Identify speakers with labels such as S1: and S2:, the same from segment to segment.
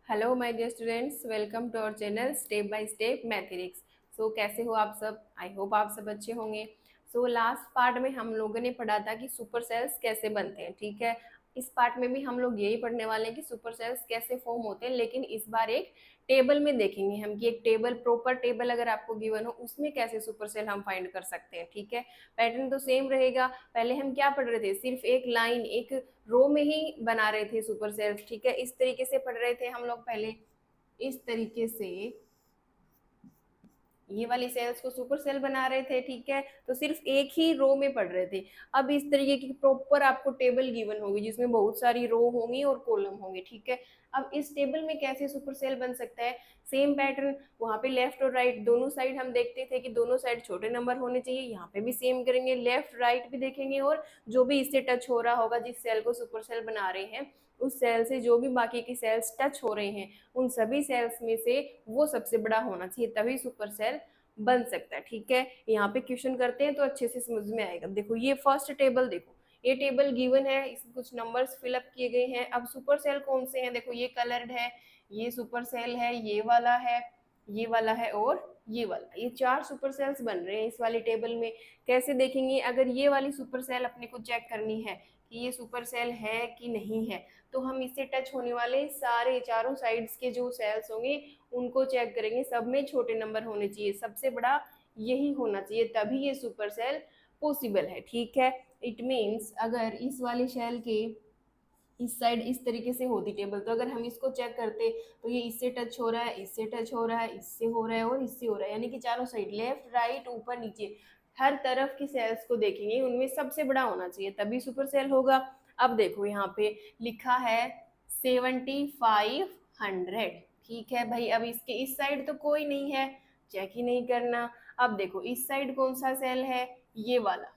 S1: Hello my dear students, welcome to our channel step by step mathematics. So कैसे हो आप सब? I hope आप सब अच्छे होंगे। सो लास्ट पार्ट में हम लोगों ने पढ़ा था कि सुपर सेल्स कैसे बनते हैं, ठीक है। इस पार्ट में भी हम लोग यही पढ़ने वाले हैं कि सुपर सेल्स कैसे फॉर्म होते हैं, लेकिन इस बार एक टेबल में देखेंगे हम कि एक टेबल, प्रॉपर टेबल अगर आपको गिवन हो उसमें कैसे सुपर सेल हम फाइंड कर सकते हैं, ठीक है। पैटर्न तो सेम रहेगा। पहले हम क्या पढ़ रहे थे? सिर्फ एक लाइन, एक रो में ही बना रहे थे सुपर सेल्स, ठीक है। इस तरीके से पढ़ रहे थे हम लोग पहले, इस तरीके से ये वाली सेल्स को सुपर सेल बना रहे थे, ठीक है। तो सिर्फ एक ही रो में पढ़ रहे थे। अब इस तरीके की प्रॉपर आपको टेबल गिवन होगी जिसमें बहुत सारी रो होंगी और कॉलम होंगे, ठीक है। अब इस टेबल में कैसे सुपर सेल बन सकता है? सेम पैटर्न, वहां पे लेफ्ट और राइट दोनों साइड हम देखते थे कि दोनों साइड छोटे नंबर होने चाहिए। यहाँ पे भी सेम करेंगे, लेफ्ट राइट भी देखेंगे और जो भी इससे टच हो रहा होगा, जिस सेल को सुपर सेल बना रहे हैं उस सेल से जो भी बाकी की सेल्स टच हो रहे हैं, उन सभी सेल्स में से वो सबसे बड़ा होना चाहिए, तभी सुपर सेल बन सकता है, ठीक है। यहाँ पे क्वेश्चन करते हैं तो अच्छे से समझ में आएगा। देखो ये फर्स्ट टेबल, देखो ये टेबल गिवन है, इसमें कुछ नंबर्स फिलअप किए गए हैं। अब सुपर सेल कौन से हैं? देखो ये कलर्ड है, ये सुपर सेल है, ये वाला है, ये वाला है और ये वाला। ये चार सुपर सेल्स बन रहे हैं इस वाली टेबल में। कैसे देखेंगे? अगर ये वाली सुपर सेल अपने को चेक करनी है कि ये सुपर सेल है कि नहीं है, तो हम इससे टच होने वाले सारे चारों साइड्स के जो सेल्स होंगे उनको चेक करेंगे। सब में छोटे नंबर होने चाहिए, सबसे बड़ा यही होना चाहिए, तभी ये सुपर सेल पॉसिबल है, ठीक है। इट मीन्स अगर इस वाली सेल के इस साइड इस तरीके से होती टेबल, तो अगर हम इसको चेक करते तो ये इससे टच हो रहा है, इससे टच हो रहा है, इससे हो रहा है और इससे हो रहा है, यानी कि चारों साइड लेफ्ट राइट ऊपर नीचे हर तरफ की सेल्स को देखेंगे, उनमें सबसे बड़ा होना चाहिए तभी सुपर सेल होगा। अब देखो यहाँ पे लिखा है 7500, ठीक है भाई। अब इसके इस साइड तो कोई नहीं है, चेक ही नहीं करना। अब देखो इस साइड कौन सा सेल है? ये वाला।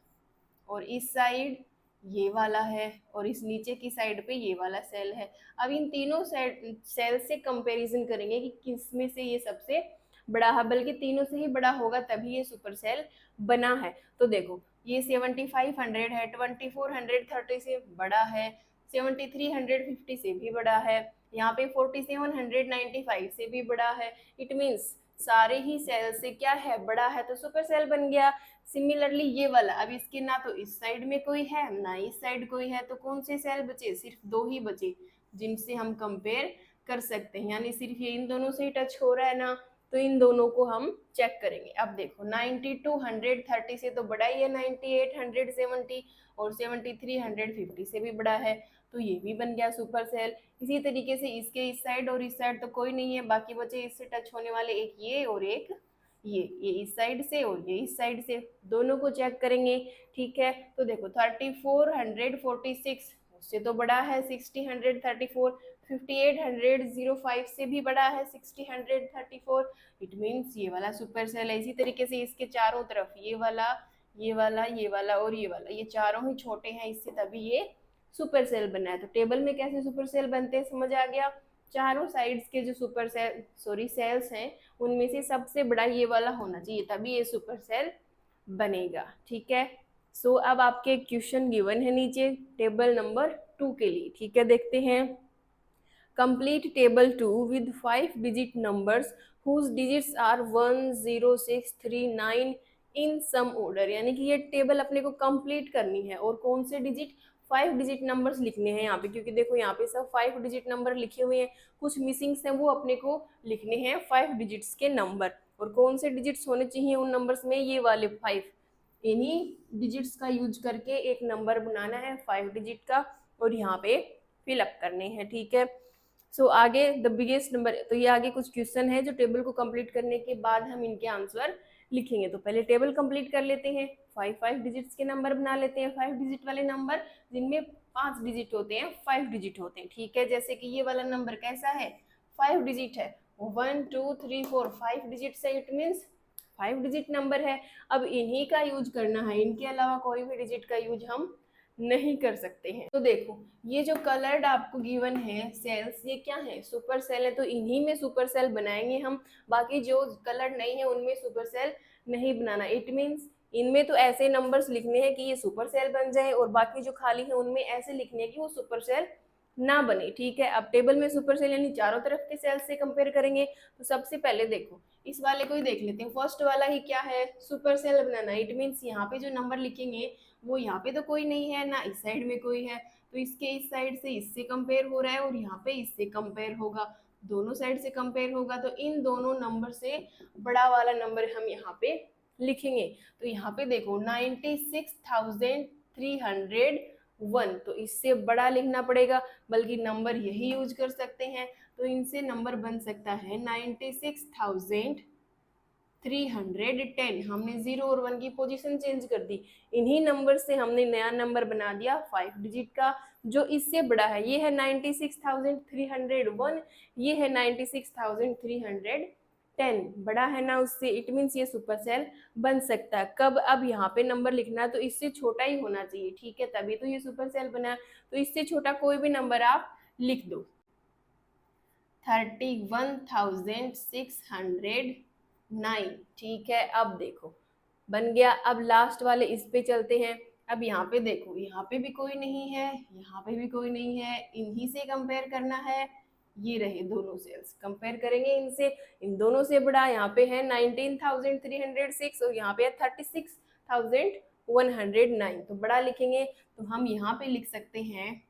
S1: और इस साइड ये वाला है और इस नीचे की साइड पे ये वाला सेल है। अब इन तीनों सेल से कंपैरिजन करेंगे कि किस में से ये सबसे बड़ा है, बल्कि तीनों से ही बड़ा होगा तभी ये सुपर सेल बना है। तो देखो ये 7500 है, 2430 से बड़ा है, 7350 से भी बड़ा है, यहाँ पे 4795 से भी बड़ा है। इट मीन्स सारे ही सेल से क्या है? बड़ा है, तो सुपर सेल बन गया। सिमिलरली ये वाला, अब इसके ना तो इस साइड में कोई है ना इस साइड कोई है, तो कौन से सेल बचे? सिर्फ दो ही बचे जिनसे हम कंपेयर कर सकते हैं, यानी सिर्फ ये इन दोनों से ही टच हो रहा है ना, तो इन दोनों को हम चेक करेंगे। अब देखो 9230 से तो बड़ा ही है 9870, और 7350 से भी बड़ा है, तो ये भी बन गया सुपर सेल। इसी तरीके से इसके इस साइड और इस साइड तो कोई नहीं है, बाकी बचे इससे टच होने वाले एक ये और एक ये इस साइड से और ये इस साइड से, दोनों को चेक करेंगे, ठीक है। तो देखो 3446 उससे तो बड़ा है 6034, 5805 से भी बड़ा है 6034। इट मीन्स ये वाला सुपर सेल है। इसी तरीके से इसके चारों तरफ ये वाला, ये वाला, ये वाला और ये वाला, ये चारों ही छोटे हैं इससे, तभी ये सुपर सेल बना है। तो टेबल में कैसे सुपर सेल बनते हैं समझ आ गया। चारों साइड्स के जो सुपर सेल सेल्स हैं उनमें से सबसे बड़ा ये वाला होना चाहिए, तभी ये सुपर सेल बनेगा, ठीक है। सो अब आपके क्वेश्चन गिवन है नीचे टेबल नंबर 2 के लिए, ठीक है। देखते हैं। Complete table 2 with 5 digit numbers whose digits are 1 0 6 3 9 in some order, यानी कि ये टेबल अपने को कंप्लीट करनी है और कौन से डिजिट? 5 डिजिट नंबर्स लिखने हैं यहाँ पे, क्योंकि देखो यहाँ पे सब 5 डिजिट नंबर लिखे हुए हैं, कुछ मिसिंग्स हैं वो अपने को लिखने हैं 5 डिजिट्स के नंबर। और कौन से डिजिट्स होने चाहिए उन नंबर्स में? ये वाले 5। इन्हीं डिजिट्स का यूज करके एक नंबर बनाना है 5 डिजिट का और यहाँ पे फिलअप करने हैं, ठीक है। सो आगे द बिगेस्ट नंबर, तो ये आगे कुछ क्वेश्चन है जो टेबल को कंप्लीट करने के बाद हम इनके आंसर लिखेंगे। तो पहले टेबल कंप्लीट कर लेते हैं, 5 डिजिट्स के नंबर बना लेते हैं, 5 डिजिट वाले नंबर जिनमें 5 डिजिट होते हैं, 5 डिजिट होते हैं, ठीक है। जैसे कि ये वाला नंबर कैसा है? 5 डिजिट है, 1 2 3 4 5 डिजिट है, इट मीन्स 5 डिजिट नंबर है। अब इन्हीं का यूज करना है, इनके अलावा कोई भी डिजिट का यूज हम नहीं कर सकते हैं। तो देखो ये जो कलर्ड आपको गिवन है सेल्स, ये क्या है? सुपर सेल है, तो इन्हीं में सुपर सेल बनाएंगे हम, बाकी जो कलर्ड नहीं है उनमें सुपर सेल नहीं बनाना। इट मीन्स इनमें तो ऐसे नंबर्स लिखने हैं कि ये सुपर सेल बन जाए और बाकी जो खाली है उनमें ऐसे लिखने हैं कि वो सुपर सेल ना बने, ठीक है। अब टेबल में सुपर सेल यानी चारों तरफ के सेल्स से कंपेयर करेंगे। तो सबसे पहले देखो इस वाले को ही देख लेते हैं। फर्स्ट वाला ही क्या है, सुपर सेल बनाना। इट मीन्स यहाँ पे जो नंबर लिखेंगे वो यहाँ पे तो कोई नहीं है ना, इस साइड में कोई है, तो इसके इस साइड से इससे कंपेयर हो रहा है और यहाँ पे इससे कंपेयर होगा, दोनों साइड से कंपेयर होगा। तो इन दोनों नंबर से बड़ा वाला नंबर हम यहाँ पे लिखेंगे। तो यहाँ पे देखो 96,301, तो इससे बड़ा लिखना पड़ेगा, बल्कि नंबर यही यूज कर सकते हैं। तो इनसे नंबर बन सकता है 96,310। हमने 0 और 1 की पोजीशन चेंज कर दी। इन्हीं नंबर से हमने नया नंबर बना दिया 5 डिजिट का, जो इससे बड़ा है। ये है 96,301, ये है 96,310, बड़ा है ना उससे। इट मीन्स ये सुपर सेल बन सकता है। कब, अब यहाँ पे नंबर लिखना है तो इससे छोटा ही होना चाहिए, ठीक है, तभी तो ये सुपर सेल बना। तो इससे छोटा कोई भी नंबर आप लिख दो। 31,609, ठीक है। अब देखो बन गया। अब लास्ट वाले इस पे चलते हैं। अब यहाँ पे देखो, यहाँ पे भी कोई नहीं है, यहाँ पे भी कोई नहीं है, इन्हीं से कंपेयर करना है। ये रहे दोनों सेल्स, कंपेयर करेंगे इनसे। इन दोनों से बड़ा यहाँ पे है 19,306 और यहाँ पे है 36,109, तो बड़ा लिखेंगे। तो हम यहाँ पे लिख सकते हैं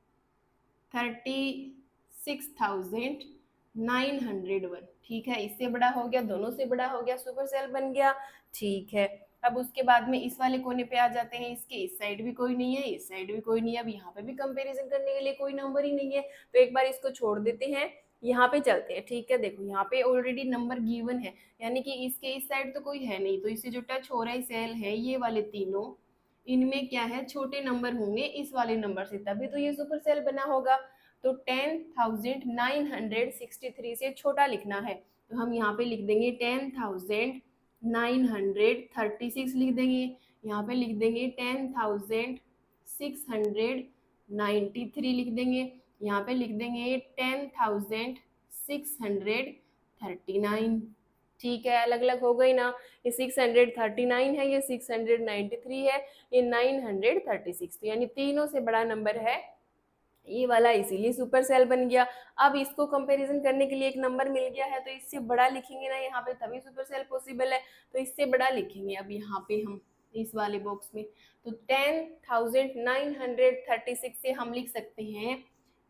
S1: 36,901, ठीक है। इससे बड़ा हो गया, दोनों से बड़ा हो गया, सुपर सेल बन गया, ठीक है। अब उसके बाद में इस वाले कोने पे आ जाते हैं। इसके इस साइड भी कोई नहीं है, इस साइड भी कोई नहीं है। अब यहाँ पे भी कंपैरिजन करने के लिए कोई नंबर ही नहीं है, तो एक बार इसको छोड़ देते हैं, यहाँ पे चलते हैं, ठीक है। देखो यहाँ पे ऑलरेडी नंबर गिवन है, यानी कि इसके इस साइड तो कोई है नहीं, तो इससे जो टच हो रहा है सेल है ये वाले तीनों, इनमें क्या है, छोटे नंबर होंगे इस वाले नंबर से, तभी तो ये सुपर सेल बना होगा। तो 10,963 से छोटा लिखना है, तो हम यहाँ पे लिख देंगे 10,936 लिख देंगे। यहाँ पे लिख देंगे 10,693 लिख देंगे। यहाँ पे लिख देंगे 10,639, ठीक है। अलग अलग हो गई ना, ये 639 है, ये 693 है, ये 936, तो यानी तीनों से बड़ा नंबर है ये वाला, इसीलिए सुपर सेल बन गया। अब इसको कंपैरिजन करने के लिए एक नंबर मिल गया है, तो इससे बड़ा लिखेंगे ना यहाँ पे, तभी सुपर सेल पॉसिबल है। तो इससे बड़ा लिखेंगे अब यहाँ पे हम इस वाले बॉक्स में। तो 10,936 से हम लिख सकते हैं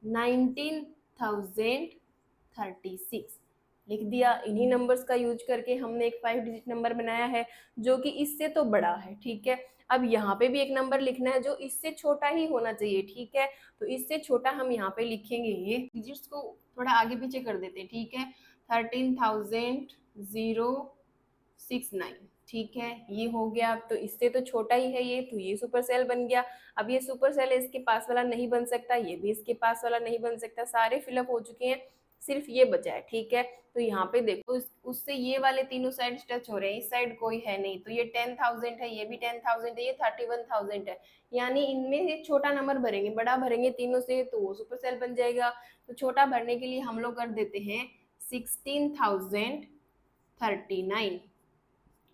S1: 19,036, लिख दिया। इन्हीं नंबर्स का यूज करके हमने एक 5 डिजिट नंबर बनाया है जो कि इससे तो बड़ा है, ठीक है। अब यहाँ पे भी एक नंबर लिखना है जो इससे छोटा ही होना चाहिए, ठीक है। तो इससे छोटा हम यहाँ पे लिखेंगे, ये डिजिट्स को थोड़ा आगे पीछे कर देते हैं, ठीक है। 13,069, ठीक है, ये हो गया। तो इससे तो छोटा ही है ये, तो ये सुपर सेल बन गया। अब ये सुपर सेल इसके पास वाला नहीं बन सकता, ये भी इसके पास वाला नहीं बन सकता, सारे फिलअप हो चुके हैं, सिर्फ ये बचा है, ठीक है। तो यहाँ पे देखो उससे ये वाले तीनों साइड टच हो रहे हैं, इस साइड कोई है नहीं, तो ये 10,000 है, ये भी 10,000 है, ये 31,000 है, यानी इनमें से छोटा नंबर भरेंगे, बड़ा भरेंगे तीनों से तो वो सुपर सेल बन जाएगा। तो छोटा भरने के लिए हम लोग कर देते हैं 16,039,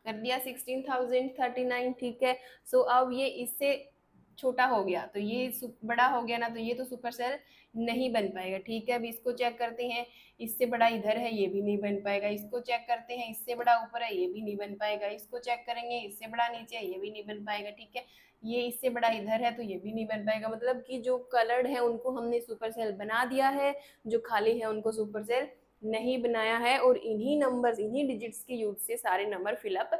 S1: कर दिया 16,039, ठीक है। सो अब ये इससे छोटा हो गया, तो ये बड़ा हो गया ना, तो ये तो सुपर सेल नहीं बन पाएगा, ठीक है। अब इसको चेक करते हैं, इससे बड़ा इधर है, ये भी नहीं बन पाएगा। इसको चेक करते हैं, इससे बड़ा ऊपर है, ये भी नहीं बन पाएगा। इसको चेक करेंगे, इससे बड़ा नीचे है, ये भी नहीं बन पाएगा, ठीक है। ये इससे बड़ा इधर है, तो ये भी नहीं बन पाएगा। मतलब कि जो कलर्ड है उनको हमने सुपर सेल बना दिया है, जो खाली है उनको सुपर सेल नहीं बनाया है, और इन्हीं नंबर्स, इन्हीं डिजिट्स के यूज से सारे नंबर फिलअप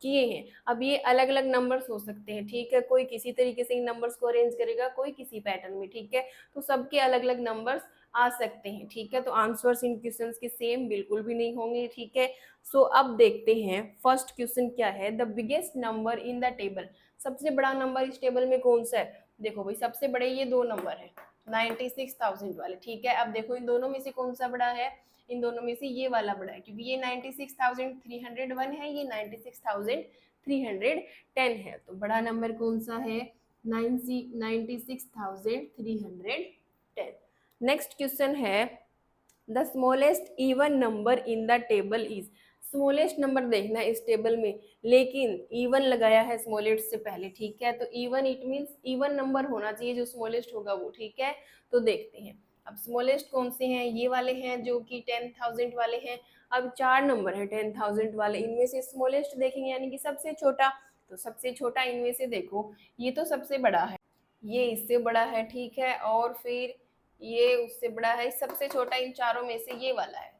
S1: किए हैं। अब ये अलग अलग नंबर्स हो सकते हैं, ठीक है। कोई किसी तरीके से इन नंबर्स को अरेंज करेगा, कोई किसी पैटर्न में, ठीक है। तो सबके अलग अलग नंबर्स आ सकते हैं, ठीक है। तो आंसर्स इन क्वेश्चंस के सेम बिल्कुल भी नहीं होंगे, ठीक है। सो अब देखते हैं फर्स्ट क्वेश्चन क्या है। The biggest number in the table, सबसे बड़ा नंबर इस टेबल में कौन सा है। देखो भाई सबसे बड़े ये दो नंबर है 96,000 वाले, ठीक है। अब देखो इन दोनों में से कौन सा बड़ा है, इन दोनों में से ये वाला बड़ा है, क्योंकि ये 96,301 है, ये 96,310 है। तो बड़ा नंबर कौन सा है, 96,310। नेक्स्ट क्वेश्चन है the smallest even number in the table is, smallest number देखना है इस टेबल में, लेकिन इवन लगाया है स्मॉलेस्ट से पहले, ठीक है। तो even it means even number होना चाहिए, जो स्मॉलेस्ट होगा वो, ठीक है। तो देखते हैं अब स्मॉलेस्ट कौन से हैं, ये वाले हैं जो कि 10,000 वाले हैं। अब 4 नंबर है 10,000 वाले, इनमें से स्मॉलेस्ट देखेंगे यानी कि सबसे छोटा। तो सबसे छोटा इनमें से देखो, ये तो सबसे बड़ा है, ये इससे बड़ा है, ठीक है, और फिर ये उससे बड़ा है। सबसे छोटा इन चारों में से ये वाला है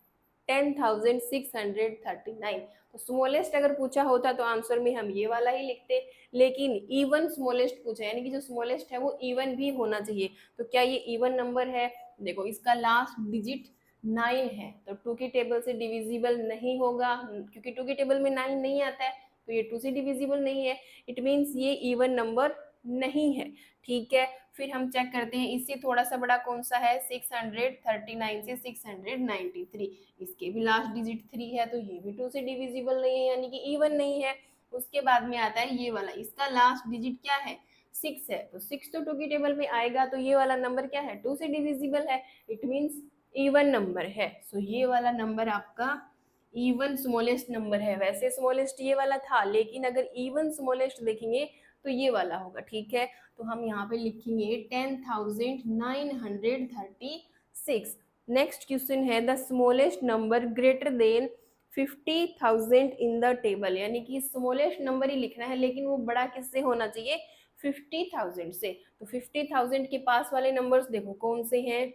S1: 10,639। तो स्मॉलेस्ट अगर पूछा होता तो आंसर में हम ये वाला ही लिखते, लेकिन इवन स्मॉलेस्ट पूछा, यानी कि जो स्मॉलेस्ट है वो इवन भी होना चाहिए। तो क्या ये इवन नंबर है? देखो इसका लास्ट डिजिट 9 है, तो 2 की टेबल से डिविजिबल नहीं होगा, क्योंकि 2 की टेबल में 9 नहीं आता है, तो ये 2 से डिविजिबल नहीं है। इट मीन्स ये इवन नंबर नहीं है, ठीक है। फिर हम चेक करते हैं इससे थोड़ा सा बड़ा कौन सा है, 639 से 693, इसके भी लास्ट डिजिट 3 है, तो ये भी 2 से डिविजिबल नहीं है, यानी कि इवन नहीं है। उसके बाद में आता है ये वाला, इसका लास्ट डिजिट क्या है, 6 है, तो 6 तो 2 की टेबल में आएगा, तो ये वाला नंबर क्या है, 2 से डिविजिबल है, इट मीन्स इवन नंबर है। सो ये वाला नंबर आपका इवन स्मॉलेस्ट नंबर है। वैसे स्मॉलेस्ट ये वाला था, लेकिन अगर इवन स्मॉलेस्ट देखेंगे तो ये वाला होगा, ठीक है। तो हम यहाँ पे लिखेंगे 10,936। नेक्स्ट क्वेश्चन है the smallest number greater than 50,000 in the table, यानी कि स्मॉलेस्ट नंबर ही लिखना है, लेकिन वो बड़ा किससे होना चाहिए, 50,000 से। तो 50,000 के पास वाले नंबर्स देखो कौन से हैं,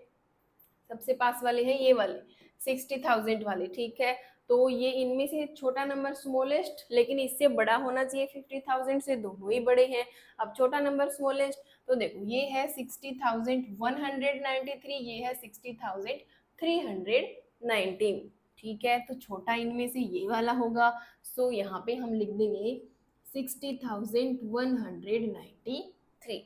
S1: सबसे पास वाले हैं ये वाले 60,000 वाले, ठीक है। तो ये इनमें से छोटा नंबर स्मॉलेस्ट, लेकिन इससे बड़ा होना चाहिए 50,000 से, दोनों ही बड़े हैं। अब छोटा नंबर स्मॉलेस्ट, तो देखो ये है 60,193, ये है 60,319, ठीक है। तो छोटा इनमें से ये वाला होगा। सो यहाँ पे हम लिख देंगे 60,193,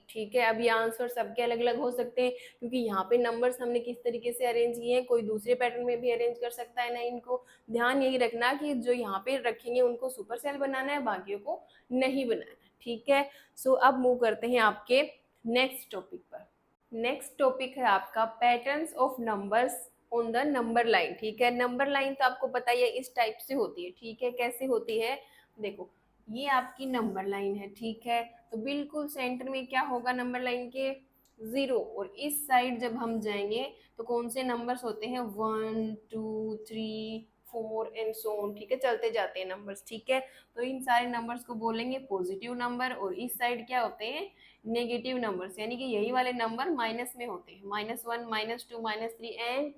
S1: ठीक है। अब ये आंसर सबके अलग अलग हो सकते हैं, क्योंकि यहाँ पे नंबर्स हमने किस तरीके से अरेंज किए हैं, कोई दूसरे पैटर्न में भी अरेंज कर सकता है ना। इनको ध्यान यही रखना कि जो यहाँ पे रखेंगे उनको सुपर सेल बनाना है, बाकियों को नहीं बनाना, ठीक है। सो अब मूव करते हैं आपके नेक्स्ट टॉपिक पर। नेक्स्ट टॉपिक है आपका patterns of numbers on the number line, ठीक है। नंबर लाइन तो आपको पता ही है इस टाइप से होती है, ठीक है। कैसे होती है, देखो ये आपकी नंबर लाइन है, ठीक है। तो बिल्कुल सेंटर में क्या होगा नंबर लाइन के, 0, और इस साइड जब हम जाएंगे तो कौन से नंबर्स होते हैं, 1 2 3 4 एंड सो ऑन, ठीक है, चलते जाते हैं नंबर्स, ठीक है। तो इन सारे नंबर्स को बोलेंगे पॉजिटिव नंबर, और इस साइड क्या होते हैं, नेगेटिव नंबर्स, यानी कि यही वाले नंबर माइनस में होते हैं, -1 -2 -3 एंड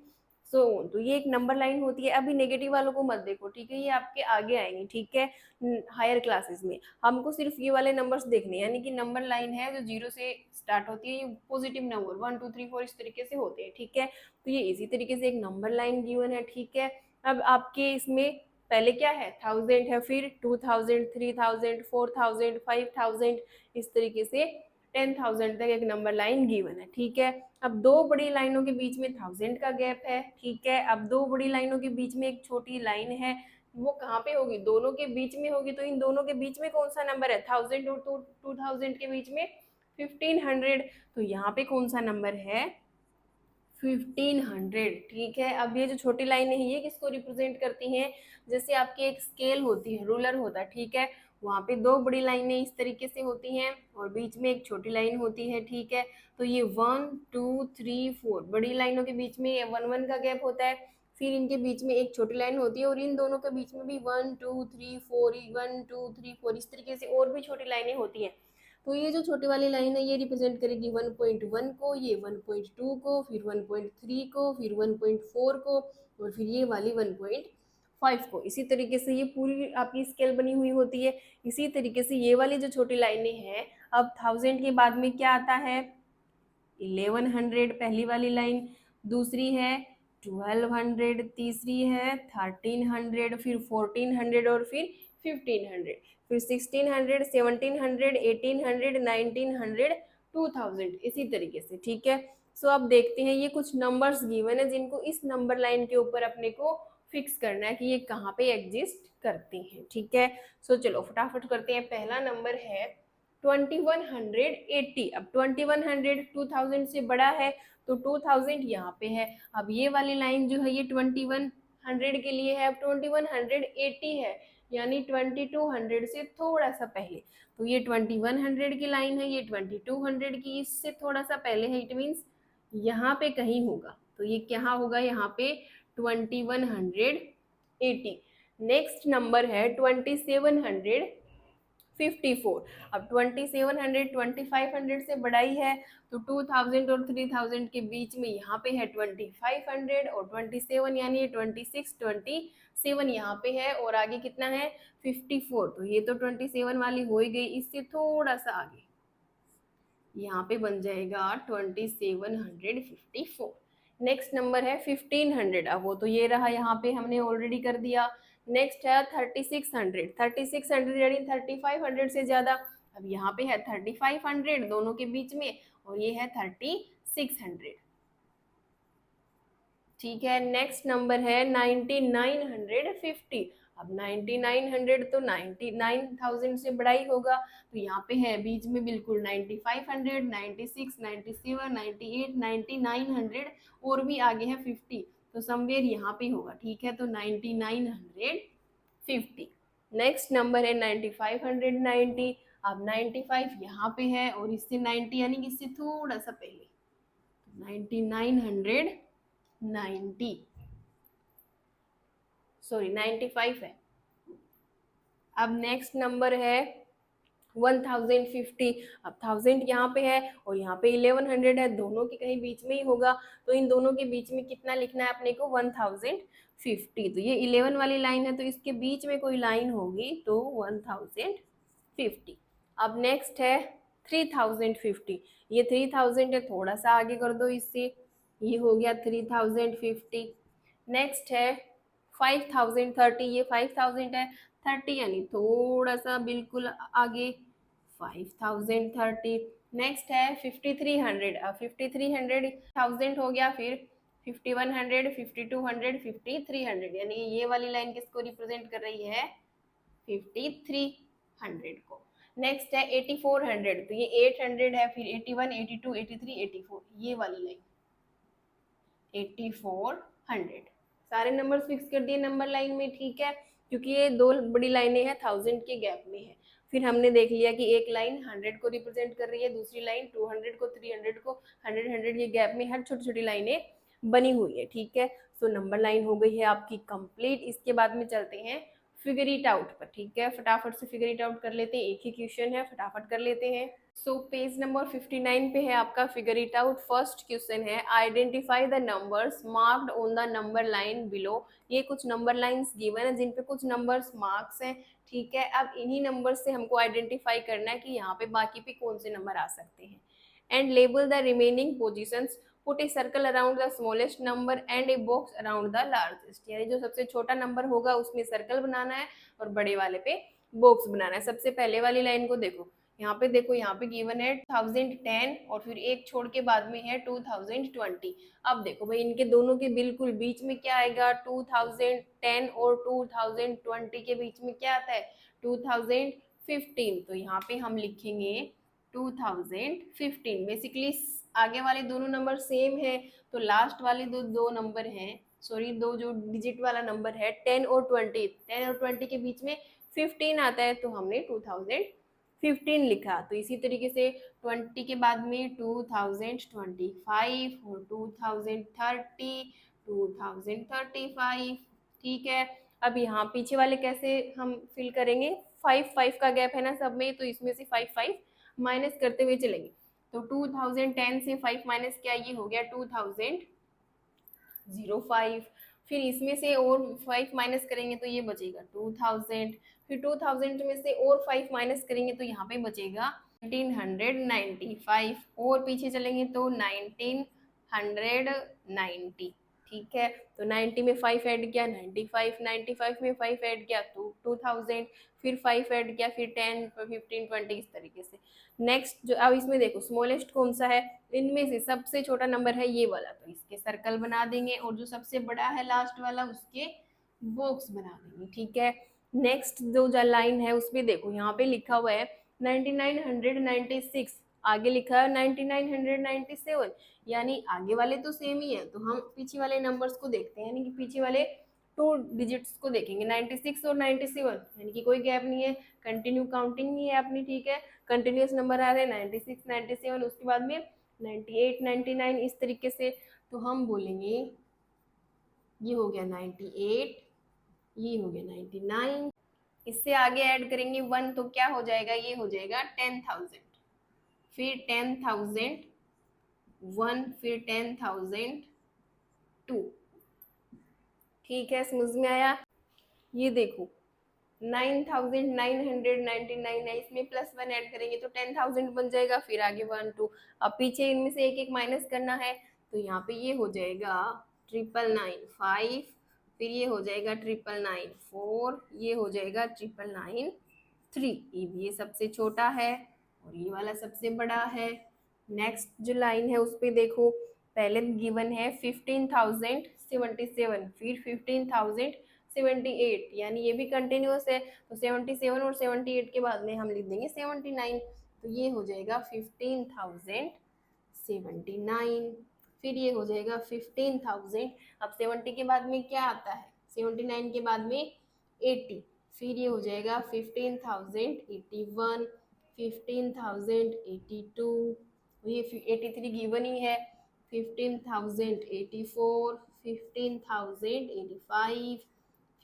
S1: सो तो ये एक नंबर लाइन होती है। अभी नेगेटिव वालों को मत देखो, ठीक है, ये आपके आगे आएंगे, ठीक है, हायर क्लासेस में। हमको सिर्फ ये वाले नंबर्स देखने, यानी कि नंबर लाइन है जो 0 से स्टार्ट होती है, ये पॉजिटिव नंबर 1 2 3 4 इस तरीके से होते हैं, ठीक है। तो ये इसी तरीके से एक नंबर लाइन गिवन है, ठीक है। अब आपके इसमें पहले क्या है, 1000 है, फिर 2000 3000 4000 5000, इस तरीके से 10,000 तक एक नंबर लाइन गिवन है, ठीक है। अब दो बड़ी लाइनों के बीच में 1000 का गैप है, ठीक है। अब दो बड़ी लाइनों के बीच में एक छोटी लाइन है, वो कहाँ पे होगी, दोनों के बीच में होगी। तो इन दोनों के बीच में कौन सा नंबर है, 1000 और 2000 के बीच में 1500, तो यहाँ पे कौन सा नंबर है, 1500, ठीक है। अब ये जो छोटी लाइनें हैं ये किसको रिप्रेजेंट करती हैं, जैसे आपकी एक स्केल होती है, रूलर होता है, ठीक है। वहाँ पे दो बड़ी लाइनें इस तरीके से होती हैं और बीच में एक छोटी लाइन होती है, ठीक है। तो ये 1 2 3 4 बड़ी लाइनों के बीच में 1 1 का गैप होता है, फिर इनके बीच में एक छोटी लाइन होती है, और इन दोनों के बीच में भी 1 2 3 4 1 2 3 4 इस तरीके से और भी छोटी लाइनें होती हैं। तो ये जो छोटी वाली लाइन है ये रिप्रेजेंट करेगी 1.1 को, ये 1.2 को, फिर 1.3 को, फिर 1.4 को, और फिर ये वाली 1.5 को। इसी तरीके से ये पूरी आपकी स्केल बनी हुई होती है। इसी तरीके से ये वाली जो छोटी लाइनें हैं, अब 1000 के बाद में क्या आता है, 1100 पहली वाली लाइन, दूसरी है 1200, तीसरी है 1300, फिर 1400, और फिर 1500, फिर 1600 1700 1800 1900 2000, इसी तरीके से, ठीक है। सो अब देखते हैं ये कुछ नंबर्स गिवन है जिनको इस नंबर लाइन के ऊपर अपने को फिक्स करना है कि ये कहाँ पे एग्जिस्ट करते हैं, ठीक है। सो चलो फटाफट करते हैं। पहला नंबर है 2180। अब 2100 2000 से बड़ा है, तो 2000 यहाँ पे है। अब ये वाली लाइन जो है ये 2100 के लिए है, अब 2180 है, यानी 2200 से थोड़ा सा पहले। तो ये 2100 की लाइन है, ये 2200 की इससे थोड़ा सा पहले है, इट मीन्स यहाँ पे कहीं होगा, तो ये क्या होगा, यहाँ पे 2180। नेक्स्ट नंबर है 2754। अब 2700 2500 से बड़ा ही है, तो 2000 और 3000 के बीच में यहाँ पे है 2500 और 27 यानी 26 27 यहाँ पे है, और आगे कितना है 54, तो ये तो 27 वाली हो ही गई। इससे थोड़ा सा आगे यहाँ पे बन जाएगा 2754। नेक्स्ट नंबर है 1500। अब वो तो ये रहा, यहाँ पे हमने ऑलरेडी कर दिया। नेक्स्ट है 3600। 3600 यानी 3500 से ज्यादा। अब यहाँ पे है 3500 दोनों के बीच में, और ये है 3600। ठीक है, नेक्स्ट नंबर है 9950। अब 9900 तो 99000 से बड़ा ही होगा, तो यहाँ पे है बीच में बिल्कुल 9500 96 97 98 9900, और भी आगे है 50, तो समवेयर यहाँ पे होगा। ठीक है, तो 9950। नेक्स्ट नंबर है 9590। अब 95 यहाँ पे है, और इससे 90 यानी कि इससे थोड़ा सा पहले 9990, सॉरी 95 है। अब नेक्स्ट नंबर है 1050। अब 1000 यहाँ पे है, और यहाँ पे 1100 है, दोनों के कहीं बीच में ही होगा, तो इन दोनों के बीच में कितना लिखना है अपने को 1050। तो ये 11 वाली लाइन है, तो इसके बीच में कोई लाइन होगी तो 1050। अब नेक्स्ट है 3050। ये 3000 है, थोड़ा सा आगे कर दो इससे, ये हो गया 3050। नेक्स्ट है 5030। ये 5000 है, 30 यानी थोड़ा सा बिल्कुल आगे 5030। नेक्स्ट है 5300। अब 5300 1000 हो गया, फिर 5100 5200 5300, यानी ये वाली लाइन किसको रिप्रेजेंट कर रही है 5300 को। नेक्स्ट है 8400। तो ये 800 है, फिर 81 82 83 84, ये वाली लाइन 8400। सारे नंबर्स फिक्स कर दिए नंबर लाइन में। ठीक है, क्योंकि ये दो बड़ी लाइनें हैं 1000 के गैप में है। फिर हमने देख लिया कि एक लाइन 100 को रिप्रेजेंट कर रही है, दूसरी लाइन 200 को, 300 को, 100 100, ये गैप में हर छोटी छोटी लाइनें बनी हुई है। ठीक है, सो नंबर लाइन हो गई है आपकी कंप्लीट। इसके बाद में चलते हैं फिगर इट आउट पर। ठीक है, फटाफट से फिगर इट आउट कर लेते हैं, एक ही क्वेश्चन है, फटाफट कर लेते हैं। सो पेज नंबर 59 पे है आपका figure it out. First question है identify the numbers marked on the number line below. ये कुछ नंबर लाइंस गिवन है जिन पे कुछ नंबर्स मार्क्स हैं। ठीक है, अब इन्हीं नंबर से हमको आइडेंटिफाई करना है कि यहाँ पे बाकी पे कौन से नंबर आ सकते हैं। And label the remaining positions, put a circle around the smallest number and a box around the largest. यानी जो सबसे छोटा नंबर होगा उसमें सर्कल बनाना है, और बड़े वाले पे बॉक्स बनाना है। सबसे पहले वाली लाइन को देखो, यहाँ पे देखो, यहाँ पे गिवन है 1010, और फिर एक छोड़ के बाद में है 2020। अब देखो भाई, इनके दोनों के बिल्कुल बीच में क्या आएगा 2010, और 2020 के बीच में क्या आता है 2015। तो यहाँ पे हम लिखेंगे 2015। बेसिकली आगे वाले दोनों नंबर सेम है, तो लास्ट वाले दो नंबर हैं, सॉरी दो जो डिजिट वाला नंबर है 10 और 20, 10 और 20 के बीच में 15 आता है, तो हमने 2015 लिखा। तो इसी तरीके से 20 के बाद में 2025 और 2030 2035। ठीक है, अब यहाँ पीछे वाले कैसे हम फिल करेंगे, 5 का गैप है ना सब में, तो इसमें से 5 माइनस करते हुए चलेंगे। तो 2010 से 5 माइनस किया, ये हो गया 2005। फिर इसमें से और 5 माइनस करेंगे तो ये बचेगा 2000। फिर 2000 में से और 5 माइनस करेंगे तो यहाँ पे बचेगा 1995, और पीछे चलेंगे तो 1990। ठीक है, तो 90 में 5 ऐड किया 95, 95 में 5 ऐड किया तो 2000, फिर 5 ऐड किया, फिर 10 15 20, इस तरीके से। नेक्स्ट जो अब इसमें देखो स्मॉलेस्ट कौन सा है, इनमें से सबसे छोटा नंबर है ये वाला, तो इसके सर्कल बना देंगे, और जो सबसे बड़ा है लास्ट वाला उसके बॉक्स बना देंगे। ठीक है, नेक्स्ट जो लाइन है उसमें देखो, यहाँ पे लिखा हुआ है 9996, आगे लिखा है 9997, यानी आगे वाले तो सेम ही है, तो हम पीछे वाले नंबर्स को देखते हैं, यानी कि पीछे वाले 2 डिजिट्स को देखेंगे 96 और 97, यानी कि कोई गैप नहीं है, कंटिन्यू काउंटिंग नहीं है अपनी। ठीक है, कंटिन्यूस नंबर आ रहे हैं 96 97, उसके बाद में 98, 99 इस तरीके से। तो हम बोलेंगे ये हो गया 98, ये हो गया 99, इससे आगे ऐड करेंगे 1 तो क्या हो जाएगा, ये हो जाएगा 10,000, फिर 10,000 1, फिर 10,000 2। ठीक है, समझ में आया? ये देखो 9,999 है, इसमें +1 ऐड करेंगे तो 10,000 बन जाएगा, फिर आगे 1 2। अब पीछे इनमें से एक एक माइनस करना है, तो यहाँ पे ये हो जाएगा 999 5, फिर ये हो जाएगा 999 4, ये हो जाएगा 999 3। ये सबसे छोटा है और ये वाला सबसे बड़ा है। नेक्स्ट जो लाइन है उस पे देखो, पहले गिवन है 15,077, फिर 15,078, यानी ये भी कंटिन्यूअस है, तो 77 और 78 के बाद में हम लिख देंगे 79, तो ये हो जाएगा 15,079, फिर ये हो जाएगा 15,000। अब 70 के बाद में क्या आता है, 79 के बाद में 80, फिर ये हो जाएगा 15,081, 15,082, ये 83 गिवन ही है, 15,084, 15,085,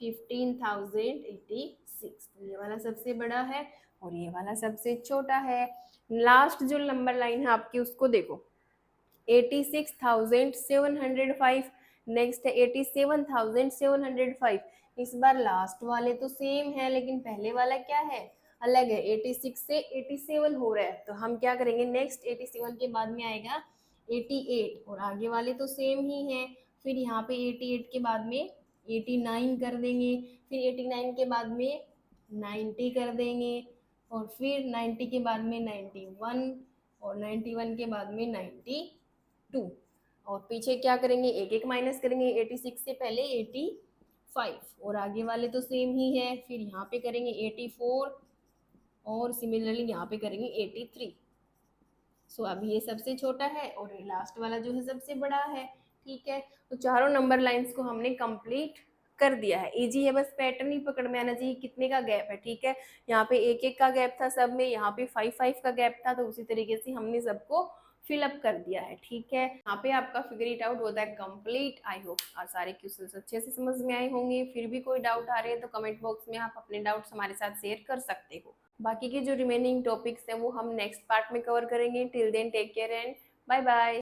S1: 15,086। तो ये वाला सबसे बड़ा है और ये वाला सबसे छोटा है। लास्ट जो नंबर लाइन है आपकी उसको देखो, 86,705, नेक्स्ट है 87,705। इस बार लास्ट वाले तो सेम है, लेकिन पहले वाला क्या है, अलग है, 86 से 87 हो रहा है। तो हम क्या करेंगे, नेक्स्ट 87 के बाद में आएगा 88, और आगे वाले तो सेम ही हैं। फिर यहाँ पे 88 के बाद में 89 कर देंगे, फिर 89 के बाद में 90 कर देंगे, और फिर 90 के बाद में 91, और 91 के बाद में 92, और पीछे क्या करेंगे, एक एक माइनस करेंगे, 86 से पहले 85, और आगे वाले तो सेम ही है। फिर यहाँ पे करेंगे 84, और सिमिलरली यहाँ पे करेंगे 83। सो अब ये सबसे छोटा है और लास्ट वाला जो है सबसे बड़ा है। ठीक है, तो चारों नंबर लाइंस को हमने कंप्लीट कर दिया है। इजी है, बस पैटर्न ही पकड़ में आना चाहिए, कितने का गैप है। ठीक है, यहाँ पे एक एक का गैप था सब में, यहाँ पे 5 5 का गैप था, तो उसी तरीके से हमने सबको फिलअप कर दिया है। ठीक है, यहाँ पे आपका फिगर इट आउट होता है कंप्लीट। आई होप और सारे क्वेश्चंस अच्छे से समझ में आए होंगे। फिर भी कोई डाउट आ रहे हैं तो कमेंट बॉक्स में आप अपने डाउट्स हमारे साथ शेयर कर सकते हो। बाकी के जो रिमेनिंग टॉपिक्स हैं वो हम नेक्स्ट पार्ट में कवर करेंगे। Till then take care and bye bye.